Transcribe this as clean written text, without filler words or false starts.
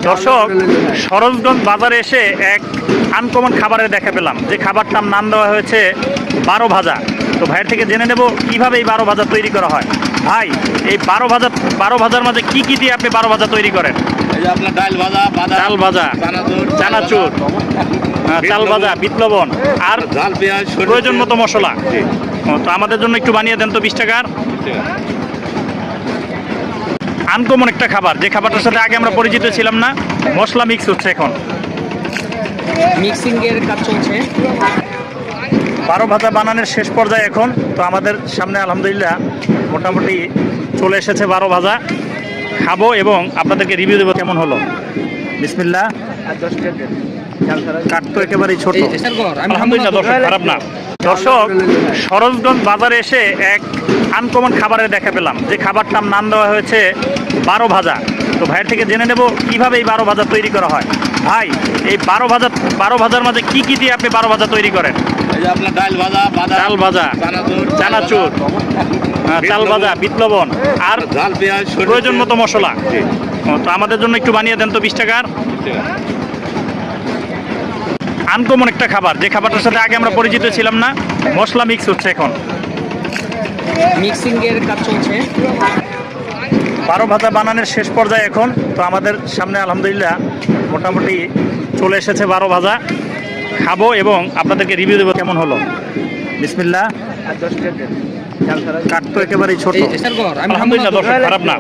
দর্শক, সরোজগঞ্জ বাজারে এসে এক আনকমন খাবারের দেখা পেলাম, যে খাবারটার নাম দেওয়া হয়েছে 12 ভাজা। তো ভাইয়ের থেকে জেনে নেব কিভাবে এই 12 ভাজা তৈরি করা হয়। ভাই, এই 12 ভাজার মাঝে কি কি দিয়ে আপনি 12 ভাজা তৈরি করেন? এই যে আপনার ডাল ভাজা, ডাল ভাজা, চানাচুর, চাল ভাজা, বিট লবণ আর ঝাল পেঁয়াজ, প্রয়োজন মতো মশলা। তো আমাদের জন্য একটু বানিয়ে দেন তো 20 টাকার। আনকমন একটা খাবার, যে খাবারটার সাথে আগে আমরা পরিচিত ছিলাম না। মশলা মিক্স হচ্ছে, এখন মিক্সিং এর কাজ চলছে। 12 ভাজা বানানোর শেষ পর্যায়ে এখন। তো আমাদের সামনে আলহামদুলিল্লাহ মোটামুটি চলে এসেছে 12 ভাজা। খাবো এবং আপনাদেরকে রিভিউ দেবো কেমন হলো। বিসমিল্লাহ। কাঠ তো একেবারেই ছোট। আলহামদুলিল্লাহ দর্শক, খারাপ না। দর্শক, সরোজগঞ্জ বাজারে এসে এক আনকমন খাবারের দেখা পেলাম, যে খাবারটার নাম দেওয়া হয়েছে 12 ভাজা। তো ভাইয়ের থেকে জেনে নেব কিভাবে এই 12 ভাজা তৈরি করা হয়। ভাই, এই 12 ভাজার মাঝে কি কি দিয়ে আপনি 12 ভাজা তৈরি করেন? এই যে আপনার ডাল ভাজা, ডাল ভাজা, চানাচুর, চাল ভাজা, বিট লবণ আর ঝাল পেঁয়াজ, প্রয়োজন মতো মশলা। তো আমাদের জন্য একটু বানিয়ে দেন তো 20 টাকার। আনকমন একটা খাবার, যে খাবারটার সাথে আগে আমরা পরিচিত ছিলাম না। মশলা মিক্স হচ্ছে, এখন মিক্সিং এর কাজ চলছে। 12 ভাজা বানানোর শেষ পর্যায়ে এখন। তো আমাদের সামনে আলহামদুলিল্লাহ মোটামুটি চলে এসেছে 12 ভাজা। খাবো এবং আপনাদেরকে রিভিউ দেবো কেমন হলো। বিসমিল্লাহ। কাঠ তো একেবারেই ছোট। আলহামদুলিল্লাহ দর্শক, খারাপ না।